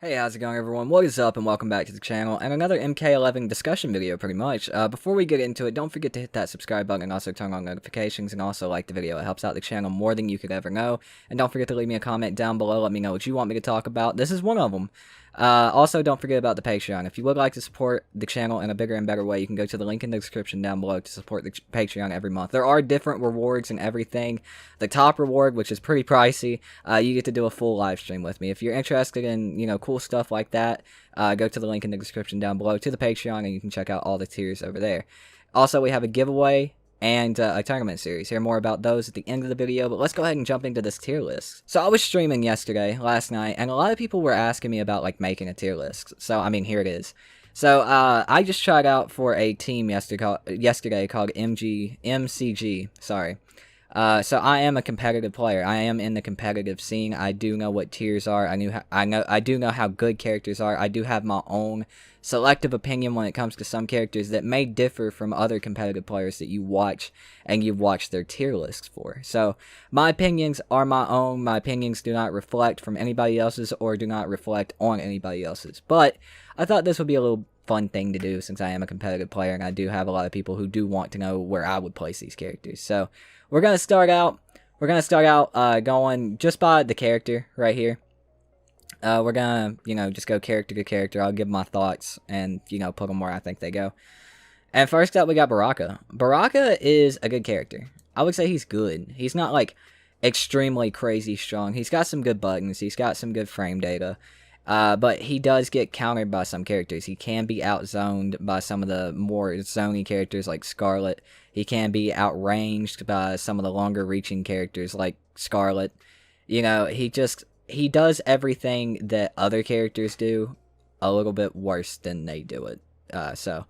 Hey, how's it going everyone? What is up and welcome back to the channel and another MK11 discussion video pretty much. Before we get into it, don't forget to hit that subscribe button and also turn on notifications and also like the video. It helps out the channel more than you could ever know. And don't forget to leave me a comment down below. Let me know what you want me to talk about. This is one of them. Also, don't forget about the Patreon. If you would like to support the channel in a bigger and better way, you can go to the link in the description down below to support the Patreon every month. There are different rewards and everything. The top reward, which is pretty pricey, you get to do a full live stream with me. If you're interested in, cool stuff like that, go to the link in the description down below to the Patreon, and you can check out all the tiers over there. Also, we have a giveaway and a tournament series. Hear more about those at the end of the video, but let's go ahead and jump into this tier list. So I was streaming last night, and a lot of people were asking me about, making a tier list. So, I mean, here it is. So, I just tried out for a team yesterday called MCG, sorry. So I am a competitive player. I am in the competitive scene. I do know what tiers are. I do know how good characters are. I do have my own selective opinion when it comes to some characters that may differ from other competitive players that you watch and you've watched their tier lists for. So my opinions are my own. My opinions do not reflect from anybody else's or do not reflect on anybody else's. But I thought this would be a little fun thing to do since I am a competitive player and I do have a lot of people who do want to know where I would place these characters. So we're gonna start out going just by the character right here. We're gonna, just go character to character. I'll give my thoughts and, put them where I think they go. And first up, we got Baraka. Baraka is a good character. I would say he's good. He's not, extremely crazy strong. He's got some good buttons. He's got some good frame data. But he does get countered by some characters. He can be outzoned by some of the more zony characters like Scarlet. He can be outranged by some of the longer reaching characters like Scarlet. He does everything that other characters do a little bit worse than they do it. So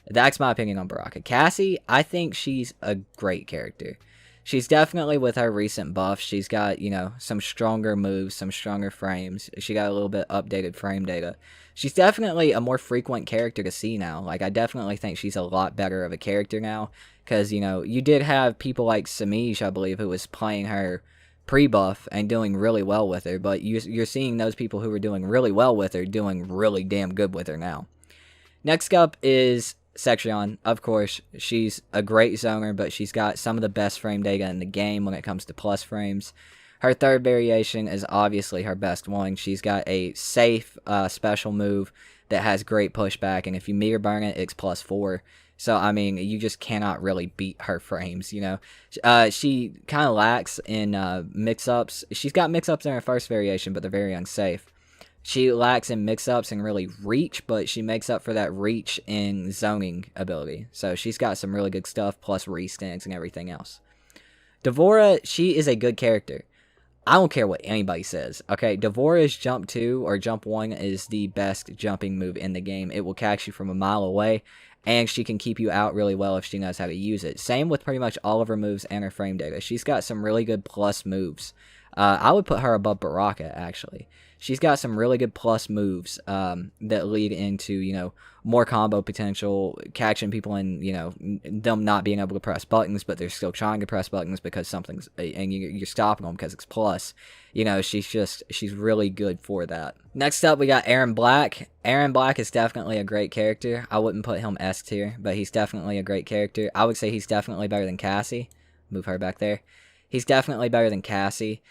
that's my opinion on Baraka. Cassie, I think she's a great character. She's definitely, with her recent buff, she's got, some stronger moves, some stronger frames. She got a little bit updated frame data. She's definitely a more frequent character to see now. I definitely think she's a lot better of a character now. Because, you did have people like Samij, I believe, who was playing her pre-buff and doing really well with her. But you're seeing those people who were doing really well with her doing really damn good with her now. Next up is Cetrion. Of course, she's a great zoner, but she's got some of the best frame data in the game when it comes to plus frames. Her third variation is obviously her best one. She's got a safe special move that has great pushback, and if you meter burn it, it's +4. So, I mean, you just cannot really beat her frames, She kind of lacks in mix-ups. She's got mix-ups in her first variation, but they're very unsafe. She lacks in mix-ups and really reach, but she makes up for that reach in zoning ability. So she's got some really good stuff, plus restands and everything else. Devora, she is a good character. I don't care what anybody says, okay? Devora's jump 2 or jump 1 is the best jumping move in the game. It will catch you from a mile away, and she can keep you out really well if she knows how to use it. Same with pretty much all of her moves and her frame data. She's got some really good plus moves. I would put her above Baraka, actually. She's got some really good plus moves that lead into, more combo potential, catching people in, them not being able to press buttons, but they're still trying to press buttons because something's, and you're stopping them because it's plus. She's really good for that. Next up, we got Aaron Black. Aaron Black is definitely a great character. I wouldn't put him S tier, but he's definitely a great character. I would say he's definitely better than Cassie. Move her back there. He's definitely better than Cassie.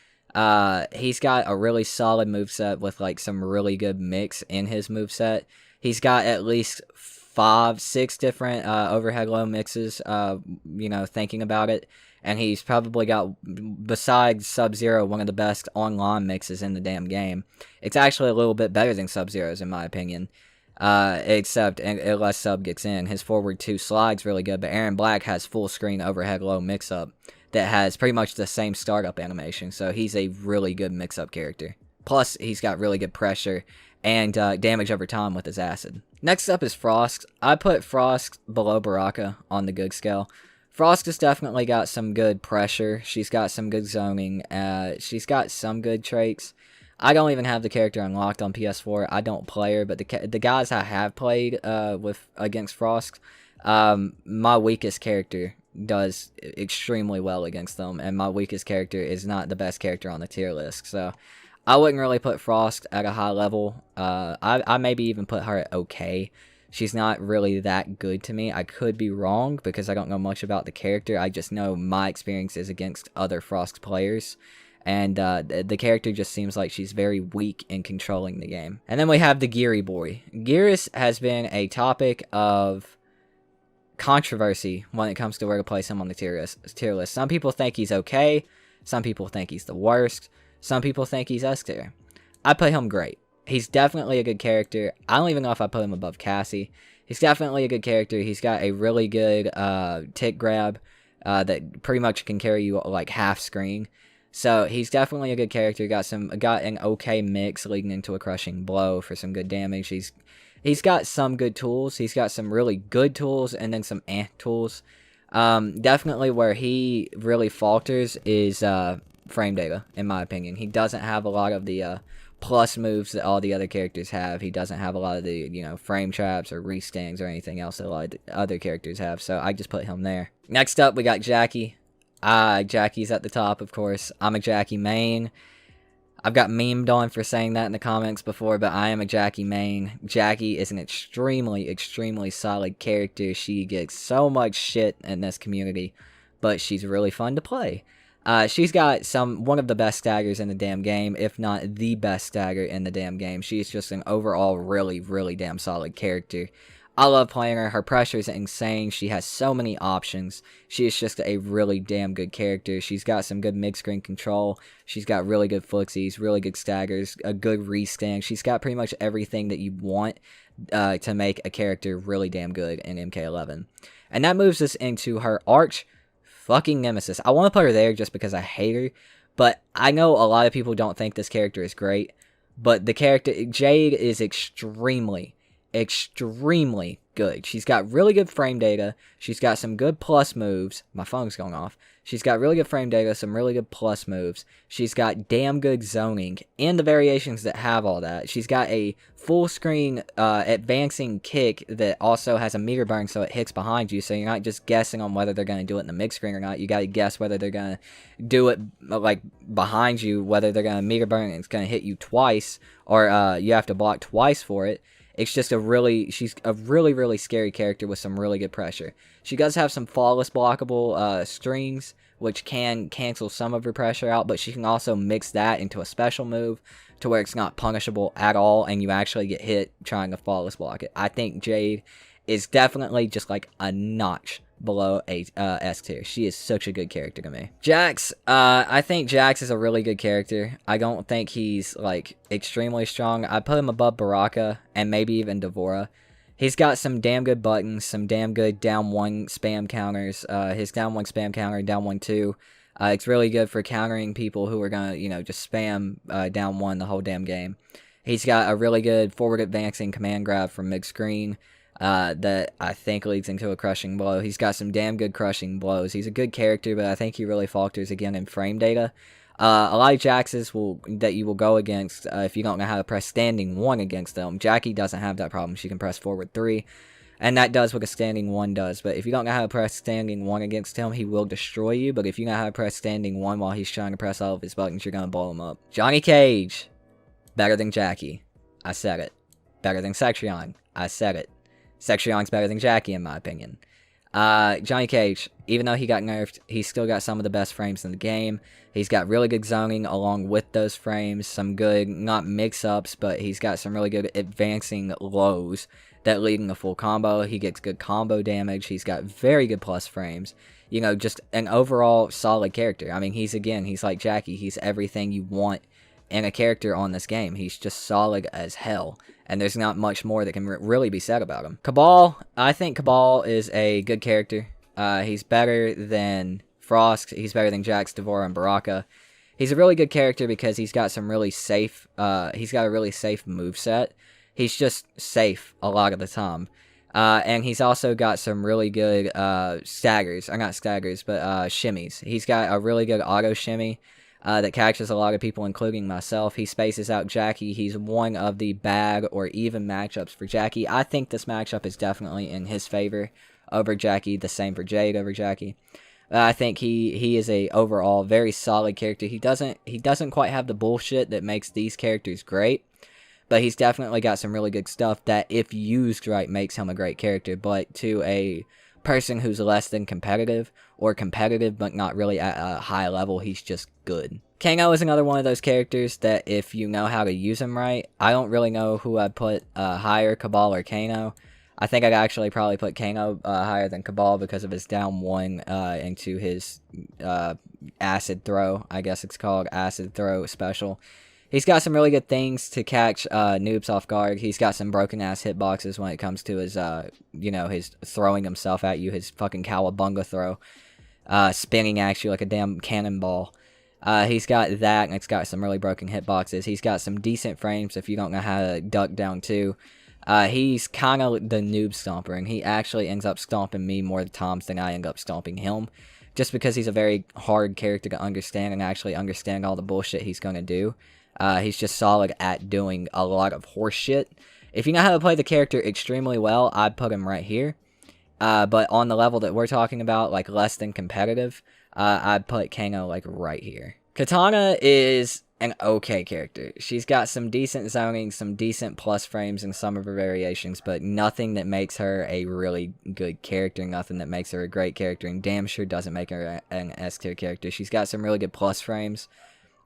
He's got a really solid moveset with some really good mix in his moveset. He's got at least 5-6 different overhead low mixes, thinking about it. And he's probably got, besides Sub-Zero, one of the best online mixes in the damn game. It's actually a little bit better than Sub-Zero's in my opinion. Except unless Sub gets in. His forward 2 slide's really good, but Aaron Black has full screen overhead low mix-up that has pretty much the same startup animation, so he's a really good mix-up character. Plus, he's got really good pressure and damage over time with his acid. Next up is Frost. I put Frost below Baraka on the good scale. Frost has definitely got some good pressure. She's got some good zoning. She's got some good traits. I don't even have the character unlocked on PS4. I don't play her, but the guys I have played against Frost, my weakest character does extremely well against them, and my weakest character is not the best character on the tier list. So I wouldn't really put Frost at a high level. I maybe even put her at okay. She's not really that good to me. I could be wrong because I don't know much about the character. I just know my experiences against other Frost players. And the character just seems like she's very weak in controlling the game. And then we have the Geary boy. Gearus has been a topic of controversy when it comes to where to place him on the tier list. Some people think he's okay. Some people think he's the worst. Some people think he's S tier. I put him great. He's definitely a good character. I don't even know if I put him above Cassie. He's definitely a good character. He's got a really good tick grab that pretty much can carry you like half screen. So he's definitely a good character. Got an okay mix leading into a crushing blow for some good damage. He's got some good tools. He's got some really good tools and then some tools. Definitely where he really falters is frame data, in my opinion. He doesn't have a lot of the plus moves that all the other characters have. He doesn't have a lot of the, frame traps or restings or anything else that a lot of the other characters have. So I just put him there. Next up, we got Jackie. Jackie's at the top, of course. I'm a Jackie main. I've got memed on for saying that in the comments before, but I am a Jackie main. Jackie is an extremely, extremely solid character. She gets so much shit in this community, but she's really fun to play. She's got one of the best staggers in the damn game, if not the best stagger in the damn game. She's just an overall really, really damn solid character. I love playing her. Her pressure is insane. She has so many options. She is just a really damn good character. She's got some good mid-screen control. She's got really good footsies, really good staggers, a good restand. She's got pretty much everything that you want to make a character really damn good in MK11. And that moves us into her arch fucking nemesis. I want to put her there just because I hate her, but I know a lot of people don't think this character is great, but the character, Jade, is extremely good. She's got really good frame data. She's got some good plus moves. My phone's going off. She's got really good frame data, some really good plus moves. She's got damn good zoning and the variations that have all that. She's got a full screen advancing kick that also has a meter burn so it hits behind you, so you're not just guessing on whether they're going to do it in the mid screen or not. You got to guess whether they're going to do it like behind you, whether they're going to meter burn and it's going to hit you twice, or you have to block twice for it. It's just she's a really, really scary character with some really good pressure. She does have some flawless blockable strings, which can cancel some of her pressure out, but she can also mix that into a special move to where it's not punishable at all, and you actually get hit trying to flawless block it. I think Jade is definitely just like a notch below a S tier. She is such a good character to me. Jax, I think Jax is a really good character. I don't think he's like extremely strong. I put him above Baraka and maybe even Devora. He's got some damn good buttons, some damn good down one spam counters. His down one spam counter, down 1-2. It's really good for countering people who are gonna, just spam down one the whole damn game. He's got a really good forward advancing command grab from mid screen. That I think leads into a crushing blow. He's got some damn good crushing blows. He's a good character, but I think he really falters again in frame data. A lot of Jaxes that you will go against if you don't know how to press standing 1 against them. Jackie doesn't have that problem. She can press forward 3, and that does what a standing 1 does. But if you don't know how to press standing 1 against him, he will destroy you. But if you know how to press standing 1 while he's trying to press all of his buttons, you're going to blow him up. Johnny Cage, better than Jackie. I said it. Better than Cetrion. I said it. Cetrion's better than Jackie, in my opinion. Johnny Cage, even though he got nerfed, he's still got some of the best frames in the game. He's got really good zoning along with those frames. Some good, not mix-ups, but he's got some really good advancing lows that lead in a full combo. He gets good combo damage. He's got very good plus frames. Just an overall solid character. I mean, he's like Jackie. He's everything you want in a character on this game. He's just solid as hell, and there's not much more that can really be said about him. Cabal, I think Cabal is a good character. He's better than Frost. He's better than Jax, Devora, and Baraka. He's a really good character because he's got some really safe, he's got a really safe moveset. He's just safe a lot of the time. And he's also got some really good staggers, or not staggers, but shimmies. He's got a really good auto shimmy that catches a lot of people, including myself. He spaces out Jackie. He's one of the bad or even matchups for Jackie. I think this matchup is definitely in his favor over Jackie. The same for Jade over Jackie. I think he is a overall very solid character. He doesn't quite have the bullshit that makes these characters great, but he's definitely got some really good stuff that, if used right, makes him a great character. But to a person who's less than competitive, or competitive but not really at a high level, he's just good. Kango is another one of those characters that, if you know how to use him right, I don't really know who I'd put higher, Cabal or Kano. I think I'd actually probably put Kano higher than Cabal because of his down 1 into his acid throw, I guess it's called, acid throw special. He's got some really good things to catch noobs off guard. He's got some broken-ass hitboxes when it comes to his, his throwing himself at you, his fucking cowabunga throw, spinning at you like a damn cannonball. He's got that, and it's got some really broken hitboxes. He's got some decent frames if you don't know how to duck down too. He's kind of the noob stomper, and he actually ends up stomping me more times than I end up stomping him, just because he's a very hard character to understand and actually understand all the bullshit he's going to do. He's just solid at doing a lot of horse shit. If you know how to play the character extremely well, I'd put him right here. But on the level that we're talking about, like less than competitive, I'd put Kango like right here. Katana is an okay character. She's got some decent zoning, some decent plus frames in some of her variations, but nothing that makes her a really good character, nothing that makes her a great character, and damn sure doesn't make her an S tier character. She's got some really good plus frames,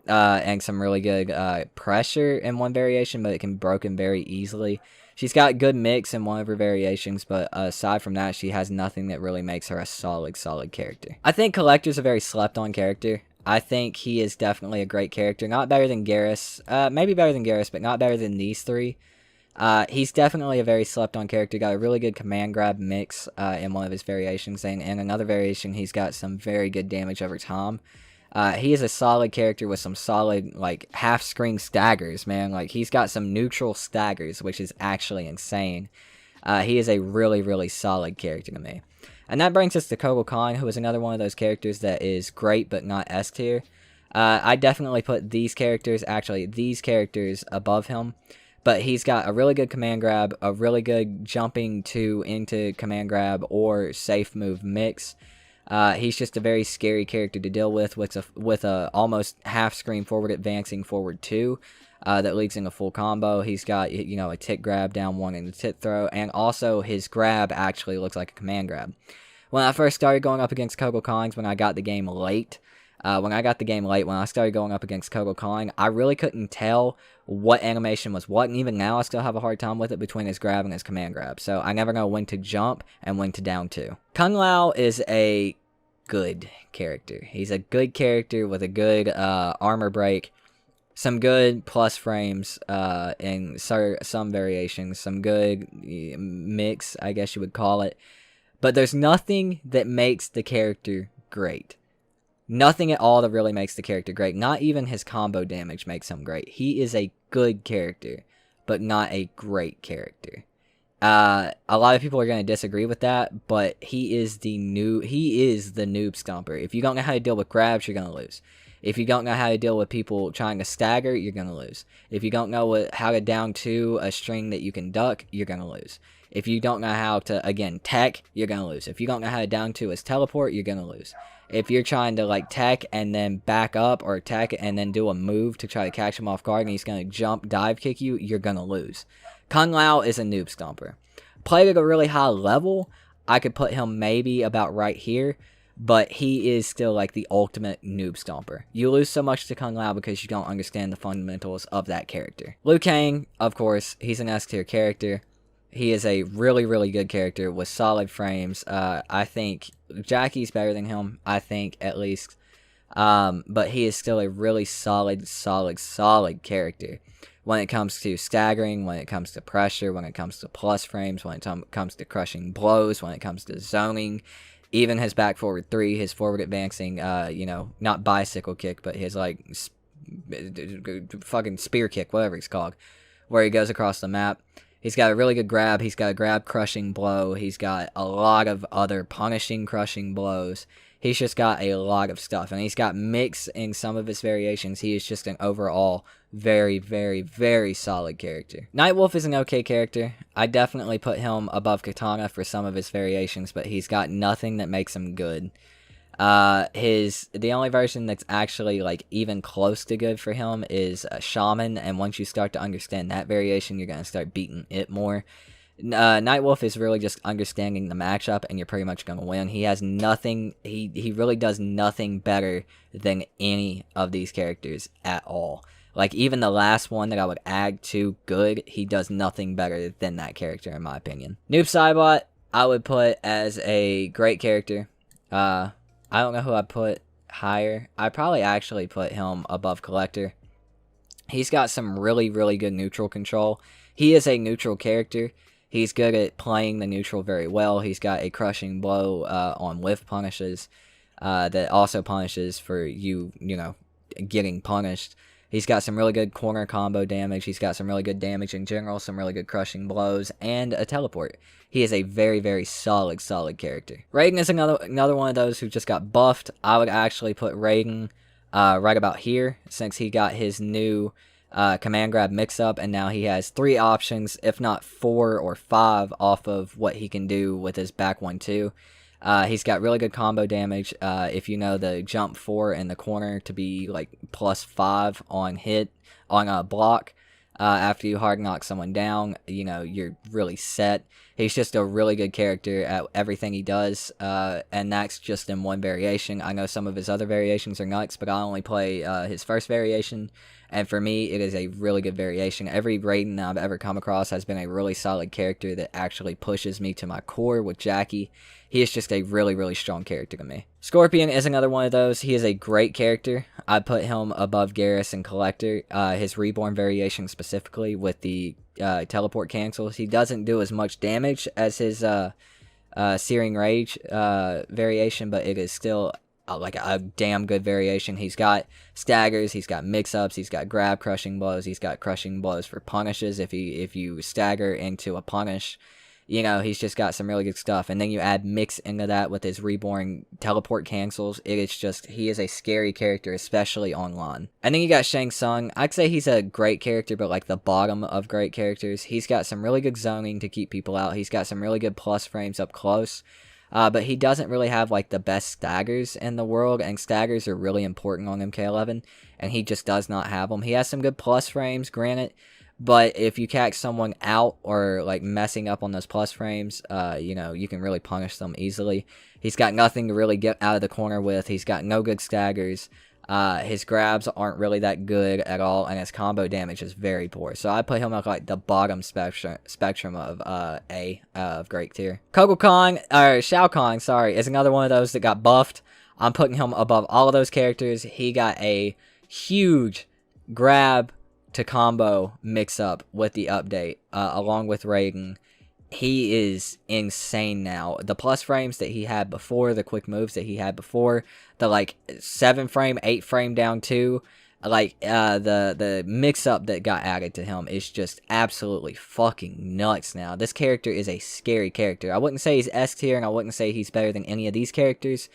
and some really good pressure in one variation, but it can be broken very easily. She's got good mix in one of her variations, but aside from that, she has nothing that really makes her a solid character. I think Collector's a very slept-on character. I think he is definitely a great character. Not better than Garrus. Maybe better than Garrus, but not better than these three. He's definitely a very slept-on character. Got a really good command grab mix in one of his variations, and in another variation, he's got some very good damage over time. He is a solid character with some solid, like, half-screen staggers, man. Like, he's got some neutral staggers, which is actually insane. He is a really solid character to me. And that brings us to Kotal Kahn, who is another one of those characters that is great, but not S tier. I definitely put these characters above him. But he's got a really good command grab, a really good jumping into command grab or safe move mix. He's just a very scary character to deal with a almost half screen forward advancing forward 2 that leads in a full combo. He's got, a tick grab down 1 and a tit throw, and also his grab actually looks like a command grab. When I first started going up against Kotal Kahn, when I got the game late, when I started going up against Kotal Kahn, I really couldn't tell what animation was what, and even now I still have a hard time with it between his grab and his command grab, so I never know when to jump and when to down 2. Kung Lao is a good character. He's a good character with a good armor break, some good plus frames in some variations, some good mix, I guess you would call it, but there's nothing that makes the character great. Nothing at all that really makes the character great. Not even his combo damage makes him great. He is a good character, but not a great character. A lot of people are going to disagree with that, but he is the noob stomper. If you don't know how to deal with grabs, you're going to lose. If you don't know how to deal with people trying to stagger, you're going to lose. If you don't know how to down 2 a string that you can duck, you're going to lose. If you don't know how to, again, tech, you're going to lose. If you don't know how to down 2 his teleport, you're going to lose. If you're trying to, like, tech and then back up, or tech and then do a move to try to catch him off guard and he's going to jump, dive kick you, you're going to lose. Kung Lao is a noob stomper. Played at a really high level, I could put him maybe about right here, but he is still like the ultimate noob stomper. You lose so much to Kung Lao because you don't understand the fundamentals of that character. Liu Kang, of course, he's an S tier character. He is a really good character with solid frames. I think Jackie's better than him, I think, at least. But he is still a really solid character. When it comes to staggering, when it comes to pressure, when it comes to plus frames, when it comes to crushing blows, when it comes to zoning, even his back forward 3, his forward advancing, not bicycle kick, but his, like, fucking spear kick, whatever it's called, where he goes across the map. He's got a really good grab. He's got a grab crushing blow. He's got a lot of other punishing crushing blows. He's just got a lot of stuff. And he's got mix in some of his variations. He is just an overall very solid character. Nightwolf is an okay character. I definitely put him above Katana for some of his variations, but he's got nothing that makes him good. The only version that's actually like even close to good for him is Shaman, and once you start to understand that variation, you're gonna start beating it more. Nightwolf is really just understanding the matchup, and you're pretty much gonna win. He has nothing. He really does nothing better than any of these characters at all. Like even the last one that I would add to good, he does nothing better than that character in my opinion. Noob Saibot, I would put as a great character. I don't know who I'd put higher. I'd probably actually put him above Collector. He's got some really, really good neutral control. He is a neutral character. He's good at playing the neutral very well. He's got a crushing blow on whiff punishes that also punishes for you know, getting punished. He's got some really good corner combo damage. He's got some really good damage in general, some really good crushing blows, and a teleport. He is a very, very solid character. Raiden is another one of those who just got buffed. I would actually put Raiden right about here, since he got his new command grab mix-up, and now he has 3 options, if not 4 or 5, off of what he can do with his back 1-2. He's got really good combo damage. If you know the jump 4 in the corner to be like +5 on hit, on a block, after you hard knock someone down, you know, you're really set. He's just a really good character at everything he does, and that's just in one variation. I know some of his other variations are nuts, but I only play his first variation, and for me, it is a really good variation. Every Raiden I've ever come across has been a really solid character that actually pushes me to my core with Jackie. He is just a really, really strong character to me. Scorpion is another one of those. He is a great character. I put him above Garrus and Collector. His Reborn variation specifically with the teleport cancels. He doesn't do as much damage as his Searing Rage variation, but it is still like a damn good variation. He's got staggers, he's got mix-ups, he's got grab crushing blows, he's got crushing blows for punishes if you stagger into a punish. You know, he's just got some really good stuff. And then you add Mix into that with his Reborn teleport cancels. It is just, he is a scary character, especially online. And then you got Shang Tsung. I'd say he's a great character, but like the bottom of great characters. He's got some really good zoning to keep people out. He's got some really good plus frames up close. But he doesn't really have like the best staggers in the world, and staggers are really important on MK11, and he just does not have them. He has some good plus frames, granted, but if you catch someone out or like messing up on those plus frames, you know, you can really punish them easily. He's got nothing to really get out of the corner with. He's got no good staggers. His grabs aren't really that good at all, and his combo damage is very poor. So I put him at like the bottom spectrum of great tier. Shao Kahn, sorry, is another one of those that got buffed. I'm putting him above all of those characters. He got a huge grab to combo mix up with the update, along with Raiden. He is insane now. The plus frames that he had before, the quick moves that he had before, the like 7 frame, 8 frame down 2, like the mix up that got added to him is just absolutely fucking nuts now. This character is a scary character. I wouldn't say he's S tier, and I wouldn't say he's better than any of these characters,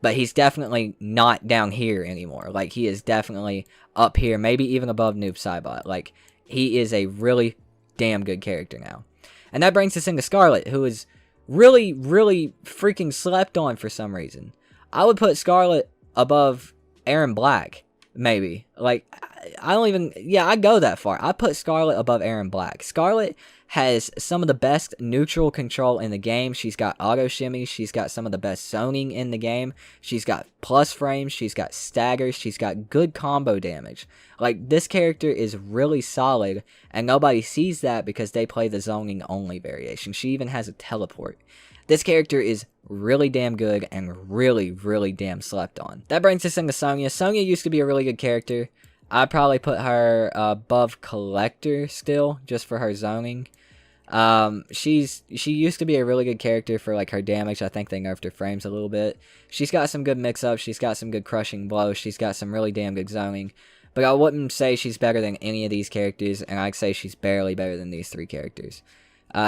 but he's definitely not down here anymore. Like, he is definitely up here, maybe even above Noob Saibot. Like, he is a really damn good character now. And that brings us into Scarlet, who is really, really freaking slept on for some reason. I would put Scarlet above Aaron Black, maybe. Like, I don't even... Yeah, I'd go that far. I put Scarlet above Aaron Black. Scarlet has some of the best neutral control in the game. She's got auto shimmy. She's got some of the best zoning in the game. She's got plus frames. She's got staggers. She's got good combo damage. Like, this character is really solid, and nobody sees that because they play the zoning only variation. She even has a teleport. This character is really damn good and really, really damn slept on. That brings us into Sonya. Sonya used to be a really good character. I'd probably put her above Collector still, just for her zoning. She used to be a really good character for like her damage. I think they nerfed her frames a little bit. She's got some good mix-ups. She's got some good crushing blows. She's got some really damn good zoning. But I wouldn't say she's better than any of these characters, and I'd say she's barely better than these 3 characters.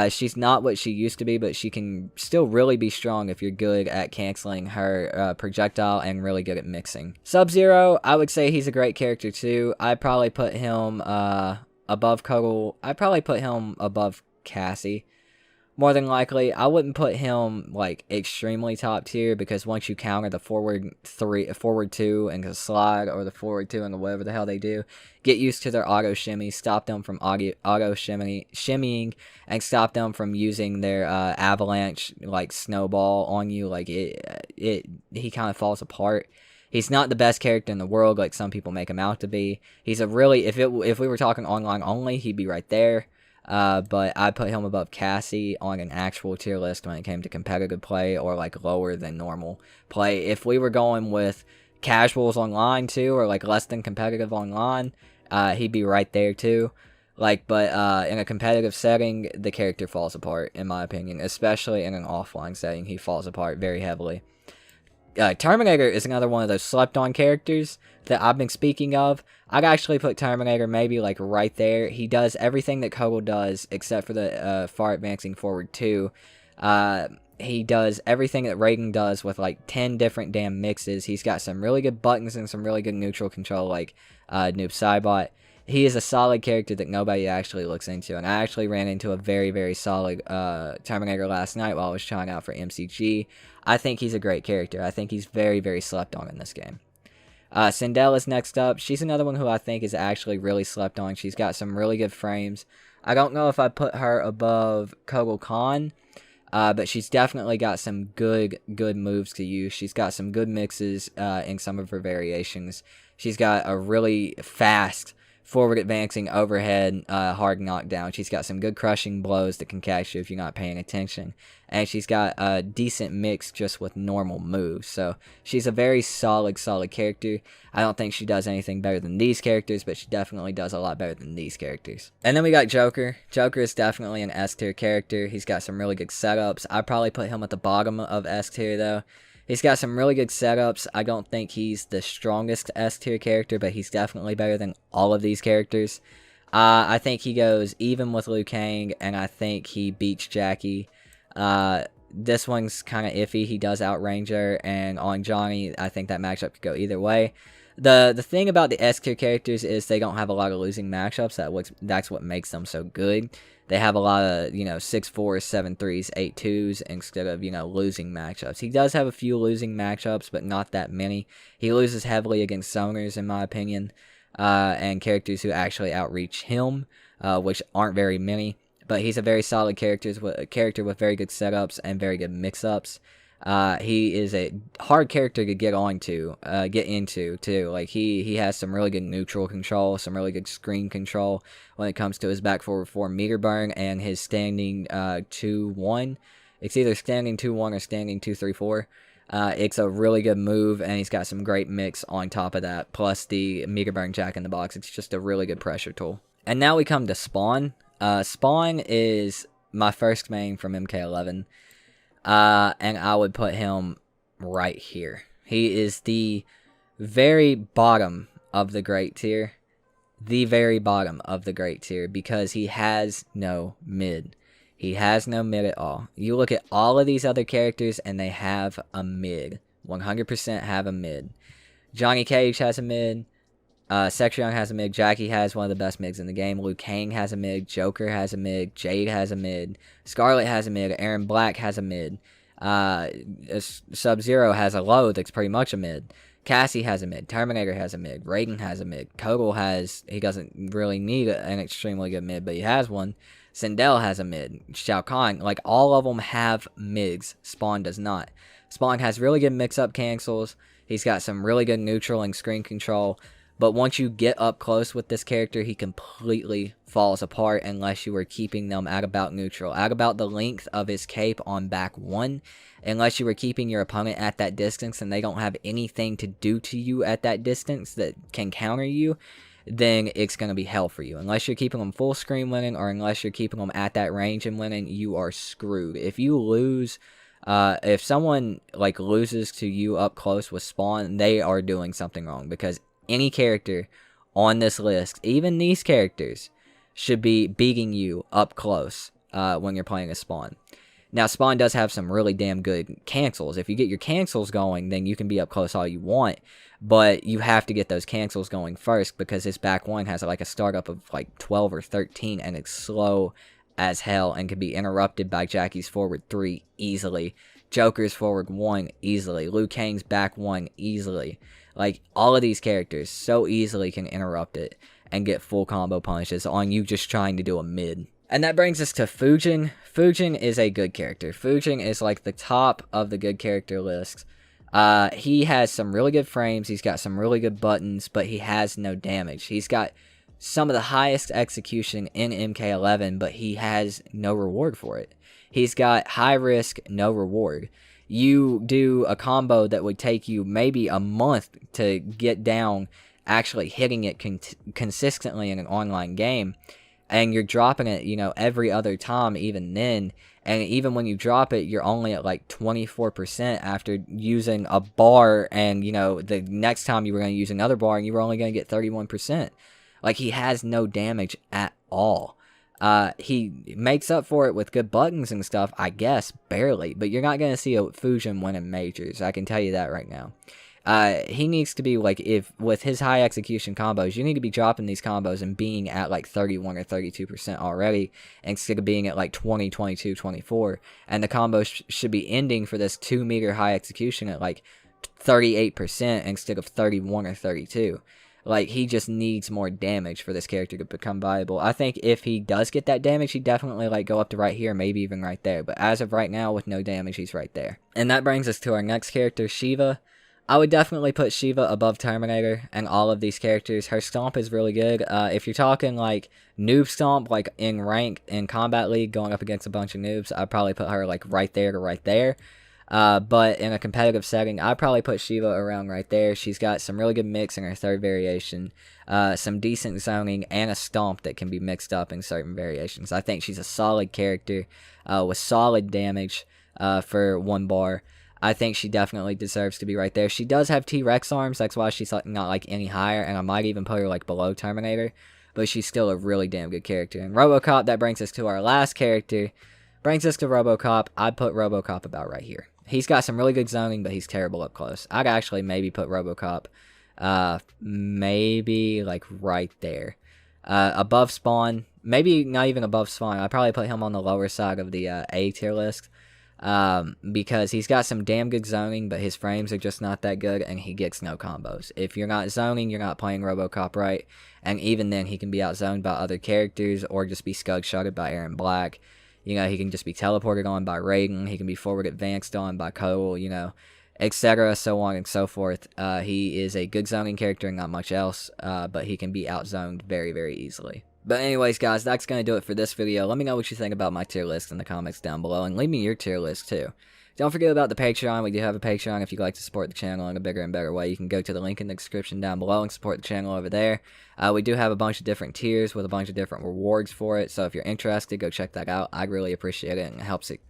She's not what she used to be, but she can still really be strong if you're good at canceling her projectile and really good at mixing. Sub-Zero, I would say he's a great character too. I'd probably put him above Kogel. I'd probably put him above Cassie. more than likely. I wouldn't put him like extremely top tier, because once you counter the forward 2 and the slide, or the forward 2 and whatever the hell they do, get used to their auto shimmy, stop them from auto shimmying, and stop them from using their avalanche like snowball on you. Like he kind of falls apart. He's not the best character in the world like some people make him out to be. He's a really, if we were talking online only, he'd be right there. But I put him above Cassie on an actual tier list when it came to competitive play, or like lower than normal play. If we were going with casuals online too, or like less than competitive online, he'd be right there too. Like, but in a competitive setting, the character falls apart, in my opinion. Especially in an offline setting, he falls apart very heavily. Terminator is another one of those slept-on characters that I've been speaking of. I'd actually put Terminator maybe like right there. He does everything that Kogel does, except for the far advancing forward 2. He does everything that Reagan does with like 10 different damn mixes. He's got some really good buttons and some really good neutral control, like Noob Saibot. He is a solid character that nobody actually looks into, and I actually ran into a very, very solid Terminator last night while I was trying out for MCG. I think he's a great character. I think he's very, very slept on in this game. Sindel is next up. She's another one who I think is actually really slept on. She's got some really good frames. I don't know if I put her above Kogel Khan, but she's definitely got some good moves to use. She's got some good mixes in some of her variations. She's got a really fast forward advancing overhead hard knockdown. She's got some good crushing blows that can catch you if you're not paying attention. And she's got a decent mix just with normal moves. So she's a very solid character. I don't think she does anything better than these characters, but she definitely does a lot better than these characters. And then we got Joker. Joker is definitely an S tier character. He's got some really good setups. I'd probably put him at the bottom of S tier though. He's got some really good setups. I don't think he's the strongest S tier character, but he's definitely better than all of these characters. I think he goes even with Liu Kang, and I think he beats Jackie. This one's kind of iffy. He does outrange her, and on Johnny, I think that matchup could go either way. The thing about the S tier characters is they don't have a lot of losing matchups. That's what makes them so good. They have a lot of, 6-4s, 7-3s, 8-2s instead of, losing matchups. He does have a few losing matchups, but not that many. He loses heavily against zoners, in my opinion, and characters who actually outreach him, which aren't very many. But he's a very solid character with very good setups and very good mix-ups. He is a hard character to get into too. Like he has some really good neutral control, some really good screen control when it comes to his back forward 4 meter burn and his standing 2-1. It's either standing 2-1 or standing 2-3-4. It's a really good move, and he's got some great mix on top of that. Plus the meter burn jack in the box. It's just a really good pressure tool. And now we come to Spawn. Spawn is my first main from MK11. And I would put him right here. He is the very bottom of the great tier. The very bottom of the great tier, because he has no mid. He has no mid at all. You look at all of these other characters and they have a mid. 100% have a mid. Johnny Cage has a mid. Sexion has a mid. Jackie has one of the best mids in the game. Liu Kang has a mid. Joker has a mid. Jade has a mid. Scarlet has a mid. Aaron Black has a mid. Sub-Zero has a low that's pretty much a mid. Cassie has a mid. Terminator has a mid. Raiden has a mid. Kogel he doesn't really need an extremely good mid, but he has one. Sindel has a mid. Shao Kahn, like all of them have mids. Spawn does not. Spawn has really good mix-up cancels. He's got some really good neutral and screen control. But once you get up close with this character, he completely falls apart unless you are keeping them at about neutral. At about the length of his cape on back 1. Unless you are keeping your opponent at that distance and they don't have anything to do to you at that distance that can counter you, then it's going to be hell for you. Unless you're keeping them full screen winning, or unless you're keeping them at that range and winning, you are screwed. If you lose... if someone loses to you up close with Spawn, they are doing something wrong, because any character on this list, even these characters, should be beating you up close when you're playing a Spawn. Now, Spawn does have some really damn good cancels. If you get your cancels going, then you can be up close all you want, but you have to get those cancels going first, because his back 1 has a startup of 12 or 13, and it's slow as hell and can be interrupted by Jackie's forward 3 easily. Joker's forward 1 easily. Liu Kang's back 1 easily. Like, all of these characters so easily can interrupt it and get full combo punishes on you just trying to do a mid. And that brings us to Fujin. Fujin is a good character. Fujin is like the top of the good character list. He has some really good frames. He's got some really good buttons, but he has no damage. He's got some of the highest execution in MK11, but he has no reward for it. He's got high risk, no reward. You do a combo that would take you maybe a month to get down, actually hitting it consistently in an online game, and you're dropping it, you know, every other time even then, and even when you drop it, you're only at like 24% after using a bar, and, you know, the next time you were going to use another bar, and you were only going to get 31%. Like, he has no damage at all. He makes up for it with good buttons and stuff, I guess, barely, but you're not going to see a Fujin winning majors, I can tell you that right now. He needs to be, like, if with his high execution combos, you need to be dropping these combos and being at, like, 31 or 32% already, instead of being at, like, 20, 22, 24, and the combos should be ending for this 2-meter high execution at, like, 38% instead of 31 or 32. Like, he just needs more damage for this character to become viable. I think if he does get that damage, he'd definitely, like, go up to right here, maybe even right there, but as of right now, with no damage, he's right there. And that brings us to our next character, Shiva. I would definitely put Shiva above Terminator and all of these characters. Her stomp is really good. If you're talking, like, noob stomp, like, in rank, in Combat League, going up against a bunch of noobs, I'd probably put her, like, right there to right there. But in a competitive setting, I'd probably put Shiva around right there. She's got some really good mix in her third variation, some decent zoning, and a stomp that can be mixed up in certain variations. I think she's a solid character with solid damage for 1 bar. I think she definitely deserves to be right there. She does have T-Rex arms, that's why she's not like any higher, and I might even put her like below Terminator, but she's still a really damn good character. And RoboCop, that brings us to our last character, brings us to RoboCop. I'd put RoboCop about right here. He's got some really good zoning, but he's terrible up close. I'd actually maybe put RoboCop maybe like right there. Above Spawn, maybe not even above Spawn. I'd probably put him on the lower side of the A tier list. Because he's got some damn good zoning, but his frames are just not that good, and he gets no combos. If you're not zoning, you're not playing RoboCop right, and even then, he can be outzoned by other characters, or just be scug-shotted by Aaron Black. You know, he can just be teleported on by Raiden, he can be forward advanced on by Cole, you know, etc., so on and so forth. He is a good zoning character and not much else, but he can be outzoned very, very easily. But anyways, guys, that's going to do it for this video. Let me know what you think about my tier list in the comments down below, and leave me your tier list too. Don't forget about the Patreon. We do have a Patreon if you'd like to support the channel in a bigger and better way. You can go to the link in the description down below and support the channel over there. We do have a bunch of different tiers with a bunch of different rewards for it, so if you're interested, go check that out. I'd really appreciate it, and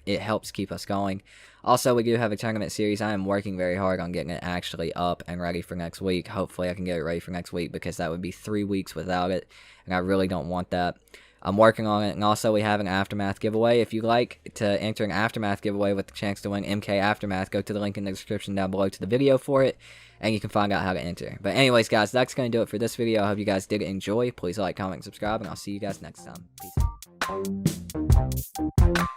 it helps keep us going. Also, we do have a tournament series. I am working very hard on getting it actually up and ready for next week. Hopefully, I can get it ready for next week, because that would be 3 weeks without it, and I really don't want that. I'm working on it, and also we have an Aftermath giveaway. If you'd like to enter an Aftermath giveaway with the chance to win MK Aftermath, go to the link in the description down below to the video for it, and you can find out how to enter. But anyways, guys, that's going to do it for this video. I hope you guys did enjoy. Please like, comment, and subscribe, and I'll see you guys next time. Peace out.